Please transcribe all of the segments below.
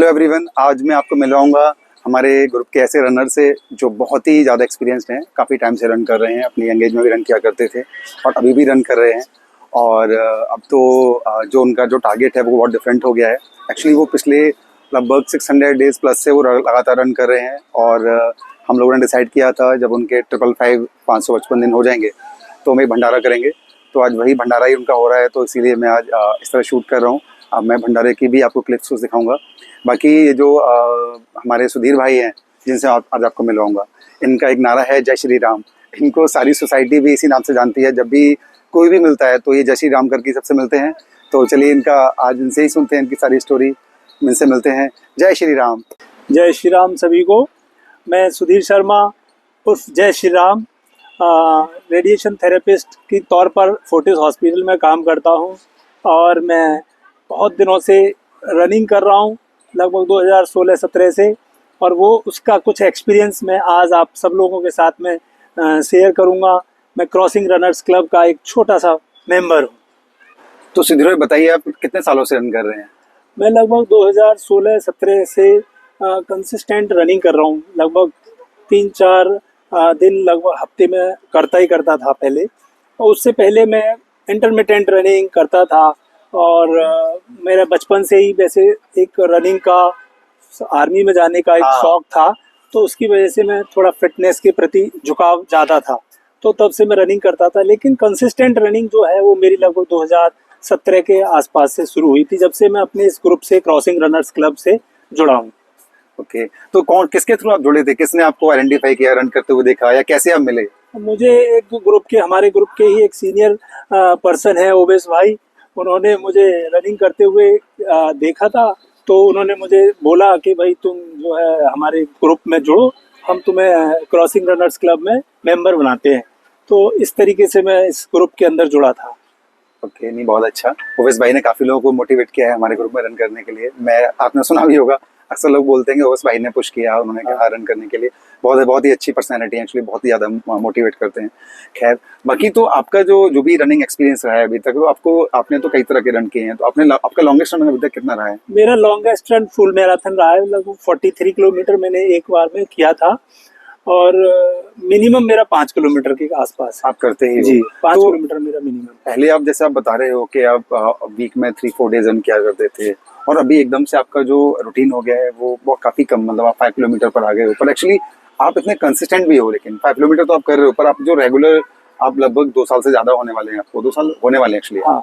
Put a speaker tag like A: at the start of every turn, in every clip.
A: Hello everyone, आज मैं आपको मिलवाऊंगा हमारे ग्रुप के ऐसे रनर से जो बहुत ही ज़्यादा एक्सपीरियंस्ड हैं, काफ़ी टाइम से रन कर रहे हैं। अपनी एंगेज में भी रन किया करते थे और अभी भी रन कर रहे हैं। और अब तो जो उनका जो टारगेट है वो बहुत डिफरेंट हो गया है। एक्चुअली वो पिछले लगभग 600 डेज़ प्लस से वो लगातार रन कर रहे हैं। और हम लोगों ने डिसाइड किया था जब उनके 555 दिन हो जाएंगे तो हम एक भंडारा करेंगे। तो आज वही भंडारा ही उनका हो रहा है, तो इसीलिए मैं आज इस तरह शूट कर रहा हूँ। अब मैं भंडारे की भी आपको क्लिप्स दिखाऊंगा। बाकी ये जो हमारे सुधीर भाई हैं जिनसे आज आपको मिलवाऊंगा, इनका एक नारा है जय श्री राम। इनको सारी सोसाइटी भी इसी नाम से जानती है। जब भी कोई भी मिलता है तो ये जय श्री राम करके सबसे मिलते हैं। तो चलिए इनका आज इनसे ही सुनते हैं, इनकी सारी स्टोरी। इनसे मिलते हैं। जय श्री राम।
B: जय श्री राम सभी को। मैं सुधीर शर्मा उर्फ जय श्री राम रेडिएशन थेरेपिस्ट की तौर पर फोर्टिस हॉस्पिटल में काम करता हूं और मैं बहुत दिनों से रनिंग कर रहा हूं, लगभग 2016-17 से। और वो उसका कुछ एक्सपीरियंस मैं आज आप सब लोगों के साथ में शेयर करूंगा। मैं क्रॉसिंग रनर्स क्लब का एक छोटा सा मेंबर हूं।
A: तो सुधीर भाई बताइए, आप कितने सालों से रन कर रहे हैं?
B: मैं लगभग 2016-17 से कंसिस्टेंट रनिंग कर रहा हूँ। लगभग 3-4 दिन लगभग हफ्ते में करता था पहले। और उससे पहले मैं इंटरमिटेंट रनिंग करता था। और मेरा बचपन से ही वैसे एक रनिंग का, आर्मी में जाने का एक शौक था, तो उसकी वजह से मैं थोड़ा फिटनेस के प्रति झुकाव ज़्यादा था, तो तब से मैं रनिंग करता था। लेकिन कंसिस्टेंट रनिंग जो है वो मेरी लगभग 2017 के आसपास से शुरू हुई थी, जब से मैं अपने इस ग्रुप से, क्रॉसिंग रनर्स क्लब से जुड़ा हूँ।
A: ओके, तो कौन किसके थ्रू आप जुड़े थे? किसने आपको आइडेंटिफाई किया, रन करते हुए देखा, या कैसे आप मिले?
B: मुझे हमारे ग्रुप के ही एक सीनियर पर्सन है, ओवेश भाई। उन्होंने मुझे रनिंग करते हुए देखा था, तो उन्होंने मुझे बोला कि भाई तुम जो है हमारे ग्रुप में जुड़ो, हम तुम्हें क्रॉसिंग रनर्स क्लब में मेंबर बनाते हैं। तो इस तरीके से मैं इस ग्रुप के अंदर जुड़ा था।
A: ओके, नहीं बहुत अच्छा। ओवेश भाई ने काफ़ी लोगों को मोटिवेट किया है हमारे ग्रुप में रन करने के लिए। आपने सुना भी होगा, अक्सर लोग बोलते हैं कि ओवेश भाई ने पुश किया, उन्होंने कहा रन करने के लिए। बहुत ही अच्छी पर्सनैलिटी है, एक्चुअली बहुत ही ज़्यादा मोटिवेट करते हैं। खैर, बाकी तो आपका जो भी रनिंग एक्सपीरियंस रहा है अभी तक, तो आपने तो कई तरह के रन किए हैं, तो आपका लॉन्गेस्ट रन अभी तक कितना रहा है?
B: मेरा लॉन्गेस्ट रन फुल मैराथन रहा है, लगभग 43 किलोमीटर मैंने एक बार में किया था। और मिनिमम मेरा 5 किलोमीटर के आसपास
A: आप करते ही
B: जी, 5 किलोमीटर मेरा मिनिमम।
A: पहले आप जैसे आप बता रहे हो कि आप वीक में 3-4 डेज रन किया करते थे, और अभी एकदम से आपका जो रूटीन हो गया है वो बहुत काफ़ी कम, मतलब आप 5 किलोमीटर पर आ गए हो। पर एक्चुअली आप इतने कंसिस्टेंट भी हो, लेकिन 5 किलोमीटर तो आप कर रहे हो, पर आप जो रेगुलर, आप लगभग 2 साल से ज़्यादा होने वाले हैं, आपको 2 साल होने वाले हैं एक्चुअली।
B: हाँ,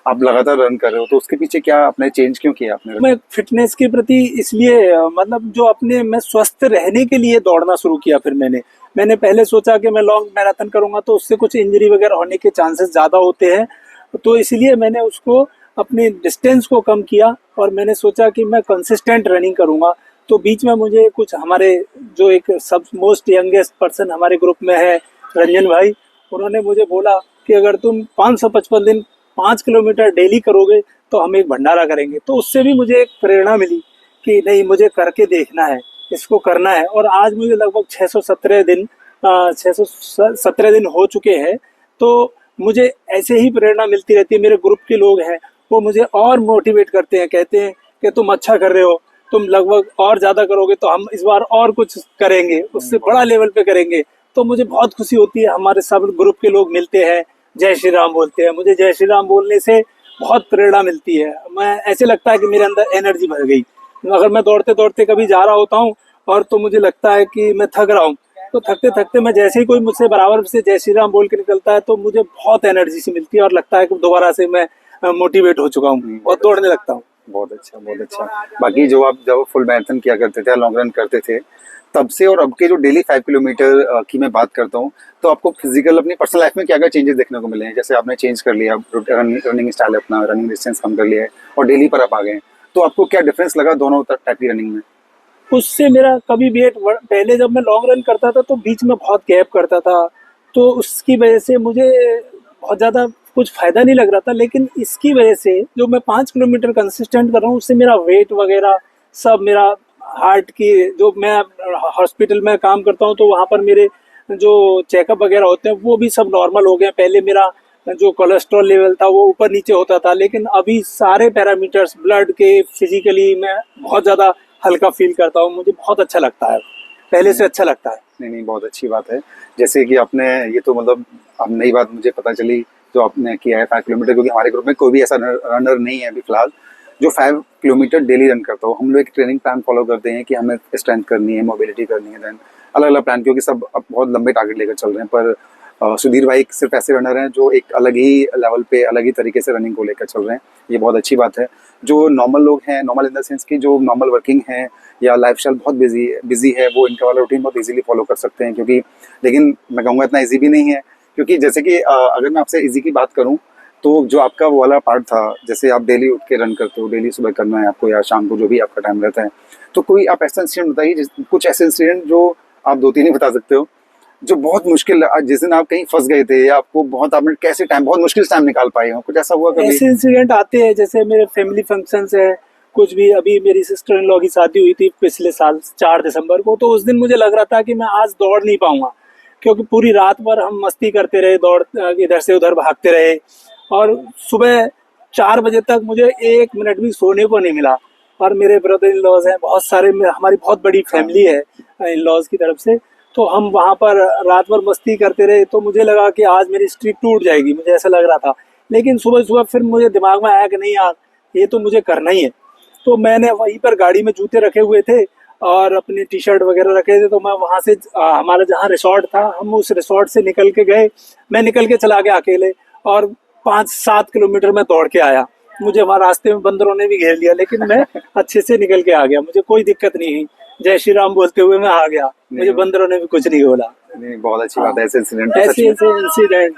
A: आप लगातार रन कर रहे हो, तो उसके पीछे क्या आपने चेंज क्यों किया आपने?
B: मैं फिटनेस के प्रति इसलिए मतलब जो अपने मैं स्वस्थ रहने के लिए दौड़ना शुरू किया। फिर मैंने पहले सोचा कि मैं लॉन्ग मैराथन करूंगा तो उससे कुछ इंजरी वगैरह होने के चांसेस ज़्यादा होते हैं, तो इसलिए मैंने उसको अपने डिस्टेंस को कम किया और मैंने सोचा कि मैं कंसिस्टेंट रनिंग करूंगा। तो बीच में मुझे कुछ हमारे जो एक सब मोस्ट यंगेस्ट पर्सन हमारे ग्रुप में है, रंजन भाई, उन्होंने मुझे बोला कि अगर तुम 555 दिन 5 किलोमीटर डेली करोगे तो हम एक भंडारा करेंगे। तो उससे भी मुझे एक प्रेरणा मिली कि नहीं, मुझे करके देखना है, इसको करना है। और आज मुझे लगभग 617 दिन हो चुके हैं। तो मुझे ऐसे ही प्रेरणा मिलती रहती है। मेरे ग्रुप के लोग हैं वो मुझे और मोटिवेट करते हैं, कहते हैं कि तुम अच्छा कर रहे हो, तुम लगभग और ज़्यादा करोगे तो हम इस बार और कुछ करेंगे, उससे बड़ा लेवल पे करेंगे। तो मुझे बहुत खुशी होती है। हमारे सब ग्रुप के लोग मिलते हैं, जय श्री राम बोलते हैं। मुझे जय श्री राम बोलने से बहुत प्रेरणा मिलती है। मैं ऐसे लगता है कि मेरे अंदर एनर्जी भर गई। अगर मैं दौड़ते दौड़ते कभी जा रहा होता हूँ और तो मुझे लगता है कि मैं थक रहा हूँ, तो थकते थकते मैं जैसे ही कोई मुझसे बराबर से जय श्री राम बोल के निकलता है तो मुझे बहुत एनर्जी सी मिलती है और लगता है कि दोबारा से मैं मोटिवेट हो चुका हूँ और दौड़ने लगता हूँ।
A: बहुत अच्छा, बहुत अच्छा। बाकी जब फुल मैराथन किया करते थे, लॉन्ग रन करते थे, तब से और अब के जो डेली 5 किलोमीटर की मैं बात करता हूँ, तो आपको फिजिकल अपनी पर्सनल लाइफ में क्या क्या चेंजेस देखने को मिले हैं? जैसे आपने चेंज कर लिया, रनिंग स्टाइल अपना, रनिंग डिस्टेंस कम कर लिया है और डेली पर आप आ गए हैं, तो आपको क्या डिफरेंस लगा दोनों टाइप की रनिंग में?
B: उससे मेरा कभी वेट, पहले जब मैं लॉन्ग रन करता था तो बीच में बहुत गैप करता था, तो उसकी वजह से मुझे बहुत ज़्यादा कुछ फ़ायदा नहीं लग रहा था। लेकिन इसकी वजह से जो मैं 5 किलोमीटर कंसिस्टेंट कर रहा हूँ, उससे मेरा वेट वगैरह सब, मेरा हार्ट की, जो मैं हॉस्पिटल में काम करता हूँ तो वहाँ पर मेरे जो चेकअप वगैरह होते हैं वो भी सब नॉर्मल हो गए। पहले मेरा जो कोलेस्ट्रॉल लेवल था वो ऊपर नीचे होता था, लेकिन अभी सारे पैरामीटर्स ब्लड के, फिजिकली मैं बहुत ज़्यादा हल्का फील करता हूँ, मुझे बहुत अच्छा लगता है, पहले से अच्छा लगता है।
A: नहीं नहीं, बहुत अच्छी बात है। जैसे कि आपने ये तो मतलब अब नई बात मुझे पता चली जो आपने किया है 5 किलोमीटर, क्योंकि हमारे ग्रुप में कोई भी ऐसा रनर नहीं है अभी फिलहाल जो 5 किलोमीटर डेली रन करता हो। हम लोग एक ट्रेनिंग प्लान फॉलो करते हैं कि हमें स्ट्रेंथ करनी है, मोबिलिटी करनी है, देन अलग अलग प्लान, क्योंकि सब अब बहुत लंबे टारगेट लेकर चल रहे हैं। पर सुधीर भाई सिर्फ ऐसे रनर हैं जो एक अलग ही लेवल पे अलग ही तरीके से रनिंग को लेकर चल रहे हैं। ये बहुत अच्छी बात है। जो नॉर्मल लोग हैं, नॉर्मल इन द सेंस कि जो नॉर्मल वर्किंग हैं या लाइफस्टाइल बहुत बिजी है, वो इनका वाला रूटीन बहुत इजीली फॉलो कर सकते हैं। क्योंकि लेकिन मैं कहूँगा इतना इजी भी नहीं है, क्योंकि जैसे कि अगर मैं आपसे इजी की बात करूँ तो जो आपका वो वाला पार्ट था, जैसे आप डेली उठ के रन करते हो, डेली सुबह करना है आपको या शाम को जो भी आपका टाइम रहता है, तो कोई आप ऐसा इंसिडेंट बताइए, कुछ ऐसे इंसिडेंट जो आप 2-3 ही बता सकते हो, जो बहुत मुश्किल जिस दिन आप कहीं फंस गए थे या आपको बहुत आपने कैसे टाइम बहुत मुश्किल से टाइम निकाल पाए हो, कुछ ऐसा हुआ कभी?
B: ऐसे इंसिडेंट आते हैं जैसे मेरे फैमिली फंक्शंस है, कुछ भी। अभी मेरी सिस्टर इन लॉ की शादी हुई थी पिछले साल 4 दिसंबर को, तो उस दिन मुझे लग रहा था कि मैं आज दौड़ नहीं पाऊंगा, क्योंकि पूरी रात भर हम मस्ती करते रहे, दौड़ इधर से उधर भागते रहे, और सुबह 4 बजे तक मुझे 1 मिनट भी सोने को नहीं मिला। और मेरे ब्रदर इन लॉज हैं बहुत सारे, हमारी बहुत बड़ी फैमिली है इन लॉज की तरफ से, तो हम वहाँ पर रात भर मस्ती करते रहे। तो मुझे लगा कि आज मेरी स्ट्रीक टूट जाएगी, मुझे ऐसा लग रहा था। लेकिन सुबह सुबह फिर मुझे दिमाग में आया कि नहीं यार, ये तो मुझे करना ही है। तो मैंने वहीं पर गाड़ी में जूते रखे हुए थे और अपनी टी शर्ट वगैरह रखे थे, तो मैं वहाँ से हमारा जहाँ रिसोर्ट था, हम उस रिसोर्ट से निकल के गए। मैं निकल के चला गया अकेले, और 5-7 किलोमीटर में दौड़ के आया। मुझे वहाँ रास्ते में बंदरों ने भी घेर लिया, लेकिन मैं अच्छे से निकल के आ गया, मुझे कोई दिक्कत नहीं हुई। जय श्री राम बोलते हुए मैं आ गया, मुझे बंदरों ने भी कुछ नहीं बोला।
A: नहीं, बहुत अच्छी बात है ऐसे इंसिडेंट तो सच
B: ऐसे
A: में,
B: ऐसे इंसिडेंट,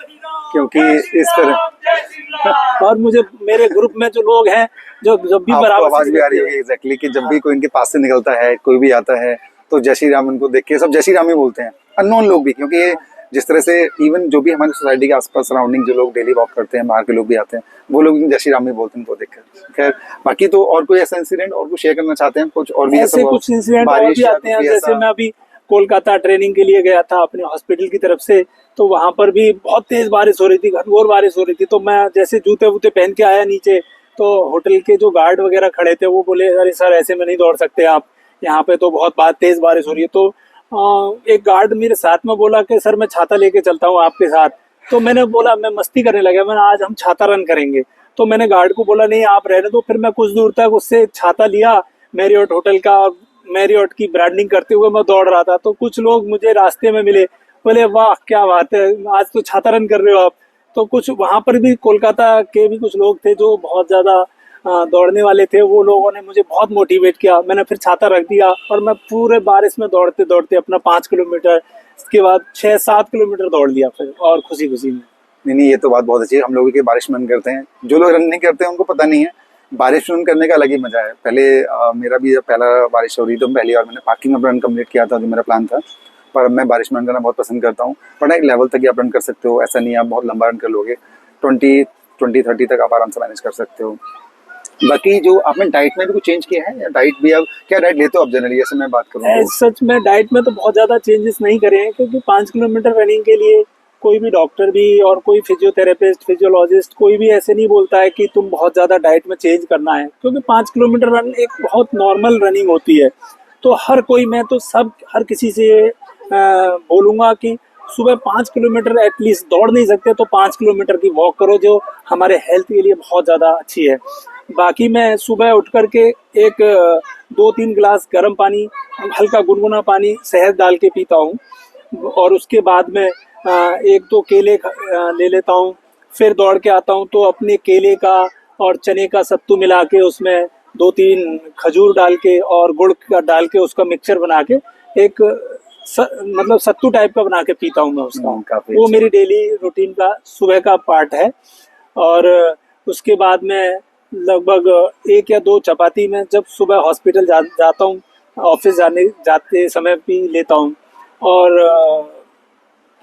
A: क्योंकि इस तरह
B: और मुझे मेरे ग्रुप में जो लोग हैं, जो जब भी
A: आपको
B: बराबर
A: आवाज
B: से
A: भी आ रही
B: निकलते
A: होगी
B: हैं,
A: एग्जैक्टली कि जब भी कोई इनके पास से निकलता है, कोई भी आता है, तो जय श्री राम उनको देख के सब जय श्री राम ही बोलते हैं, अननोन लोग भी। क्योंकि ये जिस तरह से इवन जो भी हमारी सोसाइटी के आसपास सराउंडिंग जो लोग डेली वॉक करते हैं, बाहर के लोग भी आते हैं, वो लोग जय श्री राम ही बोलते हैं उनको देखकर। खैर, बाकी तो और कोई ऐसा इंसिडेंट और कुछ शेयर करना चाहते हैं, कुछ और भी ऐसा
B: ऐसे
A: हुआ?
B: कुछ इंसिडेंट और
A: बारिश
B: भी
A: या
B: आते
A: कुछ
B: हैं।
A: भी
B: जैसे
A: ऐसा?
B: मैं अभी कोलकाता ट्रेनिंग के लिए गया था अपने हॉस्पिटल की तरफ से, तो वहां पर भी बहुत तेज बारिश हो रही थी, घनघोर बारिश हो रही थी। तो मैं जैसे जूते वूते पहन के आया नीचे, तो होटल के जो गार्ड वगैरह खड़े थे वो बोले, अरे सर ऐसे में नहीं दौड़ सकते आप, यहाँ पे तो बहुत तेज बारिश हो रही है। तो एक गार्ड मेरे साथ में बोला कि सर मैं छाता लेके चलता हूँ आपके साथ। तो मैंने बोला, मैं मस्ती करने लगा, मैंने आज हम छाता रन करेंगे। तो मैंने गार्ड को बोला नहीं आप रहने दो। फिर मैं कुछ दूर तक उससे छाता लिया मैरियट होटल का, और मैरियट की ब्रांडिंग करते हुए मैं दौड़ रहा था। तो कुछ लोग मुझे रास्ते में मिले, बोले वाह क्या बात है, आज तो छाता रन कर रहे हो आप। तो कुछ वहां पर भी कोलकाता के भी कुछ लोग थे जो बहुत ज्यादा दौड़ने वाले थे, वो लोगों ने मुझे बहुत मोटिवेट किया। मैंने फिर छाता रख दिया और मैं पूरे बारिश में दौड़ते दौड़ते अपना 5 किलोमीटर, इसके बाद 6-7 किलोमीटर दौड़ लिया फिर, और खुशी खुशी में।
A: नहीं नहीं, ये तो बात बहुत अच्छी है। हम लोग के बारिश में रन करते हैं, जो लोग रन नहीं करते हैं उनको पता नहीं है, बारिश में रन करने का अलग ही मजा है। पहले मेरा भी जब पहला बारिश हो रही तो पहली बार मैंने पार्किंग में रन कंप्लीट किया था, जो मेरा प्लान था। पर मैं बारिश में रन करना बहुत पसंद करता हूँ। पर एक लेवल तक ही आप रन कर सकते हो, ऐसा नहीं है आप बहुत लंबा रन कर लोगे। 20-30 तक आप आराम से मैनेज कर सकते हो। बाकी जो आपने डाइट में भी कुछ चेंज किया है, या डाइट भी अब क्या डाइट लेते हो आप जनरली, जैसे मैं बात करूँ तो?
B: सच में डाइट में तो बहुत ज़्यादा चेंजेस नहीं करे हैं, क्योंकि 5 किलोमीटर रनिंग के लिए कोई भी डॉक्टर भी और कोई फिजियोथेरेपिस्ट, फिजियोलॉजिस्ट, कोई भी ऐसे नहीं बोलता है कि तुम बहुत ज़्यादा डाइट में चेंज करना है, क्योंकि 5 किलोमीटर रन एक बहुत नॉर्मल रनिंग होती है। तो हर कोई, मैं तो हर किसी से बोलूँगा कि सुबह 5 किलोमीटर एटलीस्ट, दौड़ नहीं सकते तो 5 किलोमीटर की वॉक करो, जो हमारे हेल्थ के लिए बहुत ज़्यादा अच्छी है। बाकी मैं सुबह उठ करके एक 2-3 गिलास गर्म पानी, हल्का गुनगुना पानी शहद डाल के पीता हूँ, और उसके बाद में 1-2 केले ले लेता हूँ। फिर दौड़ के आता हूँ तो अपने केले का और चने का सत्तू मिला के, उसमें 2-3 खजूर डाल के और गुड़ का डाल के उसका मिक्सचर बना के एक मतलब सत्तू टाइप का बना के पीता हूँ मैं उसका।
A: काफी
B: वो
A: अच्छा।
B: मेरी डेली रूटीन का सुबह का पार्ट है। और उसके बाद में लगभग 1 या 2 चपाती मैं जब सुबह हॉस्पिटल जाता हूँ, ऑफिस जाते समय भी लेता हूँ। और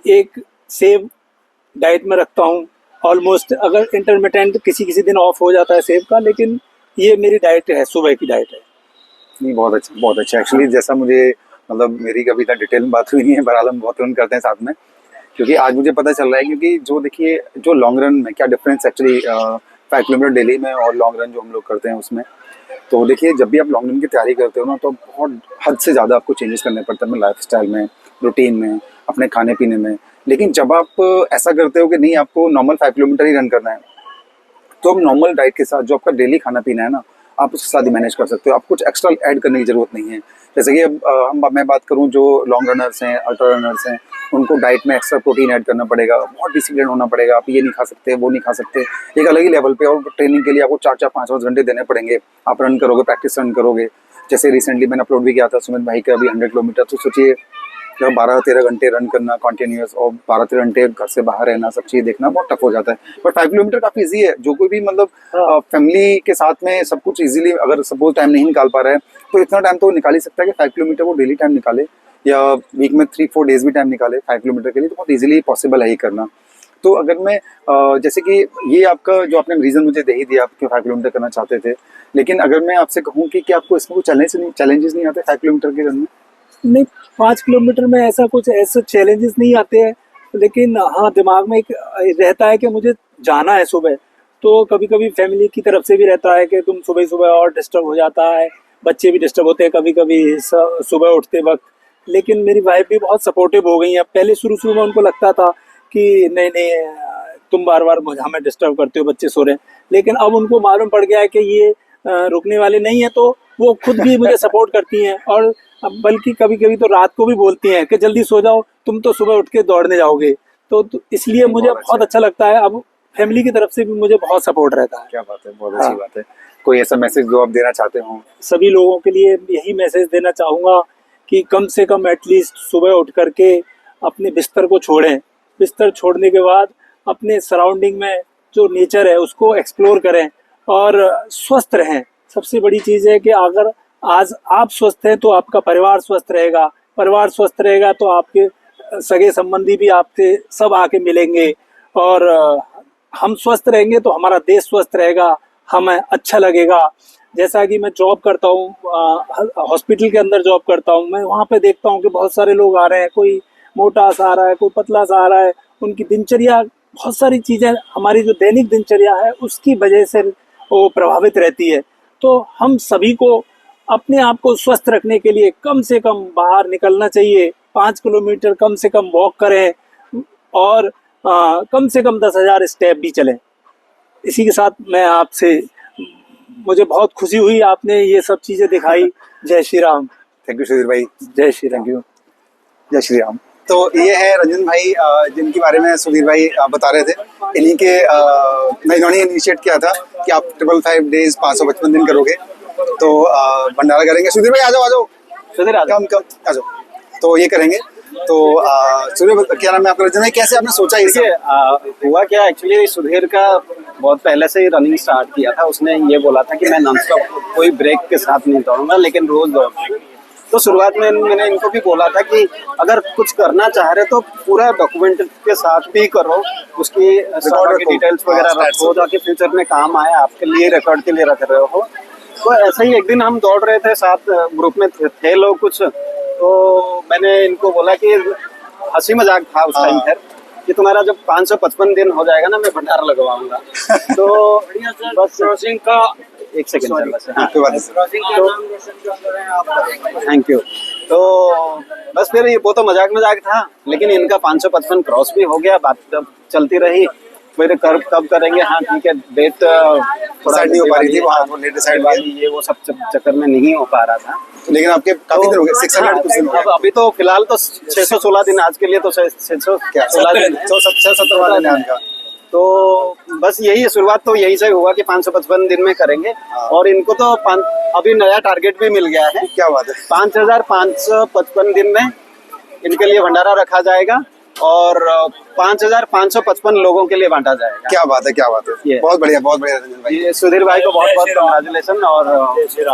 B: एक सेब डाइट में रखता हूँ ऑलमोस्ट। अगर इंटरमिटेंट किसी किसी दिन ऑफ हो जाता है सेब का, लेकिन ये मेरी डाइट है, सुबह की डाइट है।
A: नहीं, बहुत अच्छा, बहुत अच्छा। एक्चुअली जैसा मुझे मतलब मेरी कभी तक डिटेल में बात हुई नहीं है, बहरहाल हम बहुत रन करते हैं साथ में। क्योंकि आज मुझे पता चल रहा है, क्योंकि जो देखिए जो लॉन्ग रन में क्या डिफरेंस एक्चुअली 5 किलोमीटर डेली में और लॉन्ग रन जो हम लोग करते हैं उसमें, तो देखिए, जब भी आप लॉन्ग रन की तैयारी करते हो ना, तो बहुत हद से ज़्यादा आपको चेंजेस करने पड़ते हैं अपने लाइफस्टाइल में, रूटीन में, अपने खाने पीने में। लेकिन जब आप ऐसा करते हो कि नहीं, आपको नॉर्मल 5 किलोमीटर ही रन करना है, तो आप नॉर्मल डाइट के साथ जो आपका डेली खाना पीना है ना, आप उसके साथ ही मैनेज कर सकते हो। आप कुछ एक्स्ट्रा ऐड करने की ज़रूरत नहीं है। जैसे कि अब मैं बात करूं, जो लॉन्ग रनर्स हैं, अल्ट्रा रनर्स हैं, उनको डाइट में एक्स्ट्रा प्रोटीन ऐड करना पड़ेगा, बहुत डिसिप्लिन होना पड़ेगा। आप ये नहीं खा सकते, वो नहीं खा सकते, एक अलग ही लेवल पे। और ट्रेनिंग के लिए आपको 4-4, 5-5 घंटे देने पड़ेंगे। आप रन करोगे, प्रैक्टिस रन करोगे। जैसे रिसेंटली मैंने अपलोड भी किया था सुमित भाई का अभी 100 किलोमीटर, तो सोचिए 12-13 घंटे रन करना कॉन्टिन्यूस, और 12-13 घंटे घर से बाहर रहना, सब चीज़ देखना बहुत टफ हो जाता है। बट 5 किलोमीटर काफ़ी ईजी है। जो कोई भी मतलब फैमिली के साथ में सब कुछ ईजिली, अगर सपोज टाइम नहीं निकाल पा रहा है, तो इतना टाइम तो निकाल ही सकता है कि 5 किलोमीटर वो डेली टाइम निकाले, या वीक में 3-4 डेज भी टाइम निकाले 5 किलोमीटर के लिए, तो बहुत ईजिली पॉसिबल है ही करना। तो अगर मैं जैसे कि ये आपका जो आपने रीज़न मुझे दे ही दिया, आप क्यों 5 किलोमीटर करना चाहते थे, लेकिन अगर मैं आपसे कहूँ कि आपको इसमें कोई चैलेंजेस नहीं आते 5 किलोमीटर के रन में?
B: नहीं, 5 किलोमीटर में ऐसा कुछ ऐसे चैलेंजेस नहीं आते हैं, लेकिन हाँ, दिमाग में एक रहता है कि मुझे जाना है सुबह। तो कभी कभी फैमिली की तरफ से भी रहता है कि तुम सुबह सुबह, और डिस्टर्ब हो जाता है, बच्चे भी डिस्टर्ब होते हैं कभी कभी सुबह उठते वक्त। लेकिन मेरी वाइफ भी बहुत सपोर्टिव हो गई है। पहले शुरू शुरू में उनको लगता था कि नहीं नहीं, तुम बार बार हमें डिस्टर्ब करते हो, बच्चे सो रहे हैं। लेकिन अब उनको मालूम पड़ गया है कि ये रुकने वाले नहीं है, तो वो खुद भी मुझे सपोर्ट करती हैं। और बल्कि कभी कभी तो रात को भी बोलती हैं कि जल्दी सो जाओ, तुम तो सुबह उठ के दौड़ने जाओगे। तो इसलिए मुझे बहुत अच्छा लगता है। अब फैमिली की तरफ से भी मुझे बहुत सपोर्ट रहता है।
A: क्या बात है, बहुत अच्छी बात है। कोई ऐसा मैसेज जो आप देना चाहते हो?
B: सभी लोगों के लिए यही मैसेज देना चाहूँगा कि कम से कम एटलीस्ट सुबह उठ करके अपने बिस्तर को छोड़ें। बिस्तर छोड़ने के बाद अपने सराउंडिंग में जो नेचर है उसको एक्सप्लोर करें और स्वस्थ रहें। सबसे बड़ी चीज़ है कि अगर आज आप स्वस्थ हैं तो आपका परिवार स्वस्थ रहेगा, परिवार स्वस्थ रहेगा तो आपके सगे संबंधी भी आपसे सब आके मिलेंगे, और हम स्वस्थ रहेंगे तो हमारा देश स्वस्थ रहेगा, हमें अच्छा लगेगा। जैसा कि मैं जॉब करता हूँ, हॉस्पिटल के अंदर जॉब करता हूँ, मैं वहाँ पे देखता हूँ कि बहुत सारे लोग आ रहे हैं, कोई मोटा सा आ रहा है, कोई पतला सा आ रहा है। उनकी दिनचर्या, बहुत सारी चीज़ें, हमारी जो दैनिक दिनचर्या है उसकी वजह से वो प्रभावित रहती है। तो हम सभी को अपने आप को स्वस्थ रखने के लिए कम से कम बाहर निकलना चाहिए। 5 किलोमीटर कम से कम वॉक करें, और कम से कम 10,000 स्टेप भी चलें। इसी के साथ मैं आपसे, मुझे बहुत खुशी हुई, आपने ये सब चीज़ें दिखाई। जय श्री राम।
A: थैंक यू सुधीर भाई।
B: जय श्री राम।
A: जय श्री राम। तो ये है रंजन भाई, जिनके बारे में सुधीर भाई बता रहे थे। इन्हीं के इन्होंने इनिशिएट किया था कि आप 555 डेज 555 दिन करोगे तो भंडारा करेंगे। सुधीर भाई आ जाओ सुधीर, आ जाओ। तो ये करेंगे। तो सुधीर, क्या नाम है आपका? रंजन भाई, कैसे आपने सोचा ये?
C: हुआ क्या, एक्चुअली सुधीर का बहुत पहले से ही रनिंग स्टार्ट किया था। उसने ये बोला था कि मैं नॉनस्टॉप कोई ब्रेक के साथ नहीं दौड़ूंगा, लेकिन रोज दौड़ूंगा। तो शुरुआत में मैंने इनको भी बोला था कि अगर कुछ करना चाह रहे तो पूरा डॉक्यूमेंट के साथ भी करो, उसकी सारा की डिटेल्स वगैरह रखो ताकि फ्यूचर में काम आए, आपके लिए रिकॉर्ड के लिए रख रहे हो। तो ऐसा ही एक दिन हम दौड़ रहे थे, साथ ग्रुप में थे लोग कुछ, तो मैंने इनको बोला कि हंसी मजाक था उस टाइम फिर, कि तुम्हारा जब 555 दिन हो जाएगा ना, मैं भंडारा लगवाऊंगा। तो बस क्रॉसिंग का एक सेकंड, थैंक यू। तो बस फिर ये वो तो मजाक मजाक था, लेकिन इनका 555 क्रॉस भी हो गया। बात जब चलती रही, फिर कब करेंगे, हाँ ठीक है, डेट
A: डिसाइड नहीं हो पा रही थी, वहाँ वो डिसाइड वाली
C: ये वो सब चक्कर में नहीं हो पा रहा था।
A: लेकिन आपके काफी दिन हो गए, 600 कुछ दिन हो गए।
C: अभी तो फिलहाल तो 616 दिन, आज के लिए तो 616 दिन,
A: 670 वाला दिन का।
C: तो बस यही है, शुरुआत तो यही से हुआ कि 555 दिन में करेंगे। और इनको तो अभी नया टारगेट भी मिल गया है।
A: क्या बात है?
C: 5,555 दिन में इनके लिए भंडारा रखा जाएगा और 5,555 लोगों के लिए बांटा जाएगा।
A: क्या बात है, क्या बात है, बहुत बढ़िया रंजन भाई।
C: ये सुधीर भाई को बहुत बहुत कंग्रेचुलेसन, और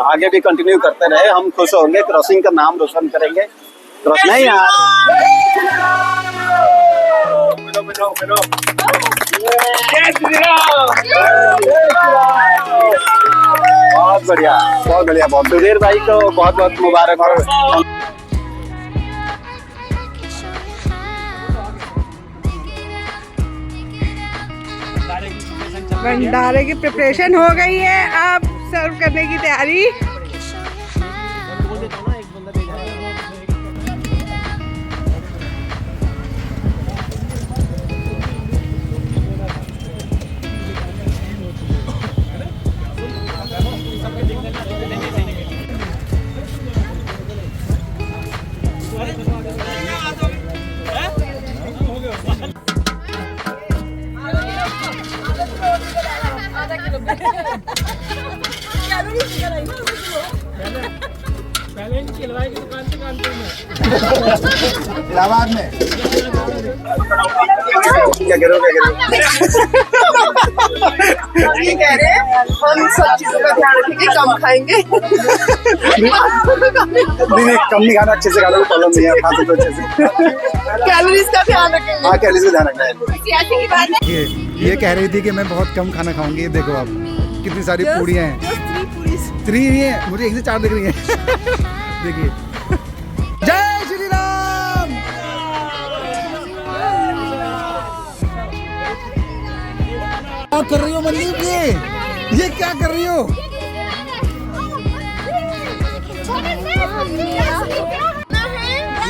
C: आगे भी कंटिन्यू करते रहे, हम खुश होंगे, क्रॉसिंग का नाम रोशन करेंगे। नहीं यार, बहुत बढ़िया, बहुत बढ़िया, बहुत सुधीर भाई को बहुत बहुत मुबारक हो।
D: भंडारे की प्रिपरेशन हो गई है। अब सर्व करने की तैयारी।
A: इलाहाबाद में क्या करो
D: ये कह रहे हैं हम सब चीजों का ध्यान रखेंगे, कम खाएंगे।
A: नहीं कम नहीं खाना, अच्छे से खाना, कोई प्रॉब्लम नहीं है, खा सकते हो अच्छे से।
D: कैलोरीज का ध्यान रखेंगे।
A: हाँ कैलोरीज का ध्यान रखना है।
D: सियासी की बात है।
A: ये कह रही थी कि मैं बहुत कम खाना खाऊंगी। देखो आप कितनी सारी पूड़ियाँ हैं। 3 नहीं है, मुझे 1 से 4 दिख रही है। देखिए जय श्री राम। क्या कर रही हो मनदीप? ये क्या कर रही हो?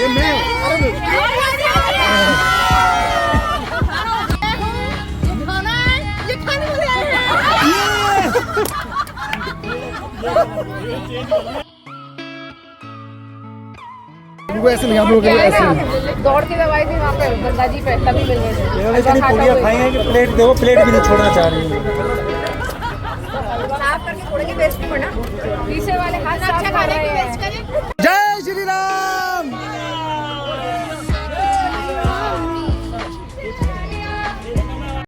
A: ये मैं ऐसे नहीं, आप लोग ऐसे
D: दौड़ के दवाई थी वहाँ पे गंगा जी पे, तभी मिल गए थे।
B: इतनी पूड़ियाँ खाई हैं कि प्लेट देखो, प्लेट भी नहीं छोड़ना चाह रही हूँ।
D: साफ करके थोड़े के वेस्ट भी पड़ना, पीछे वाले हाथ साफ कर रहे हैं।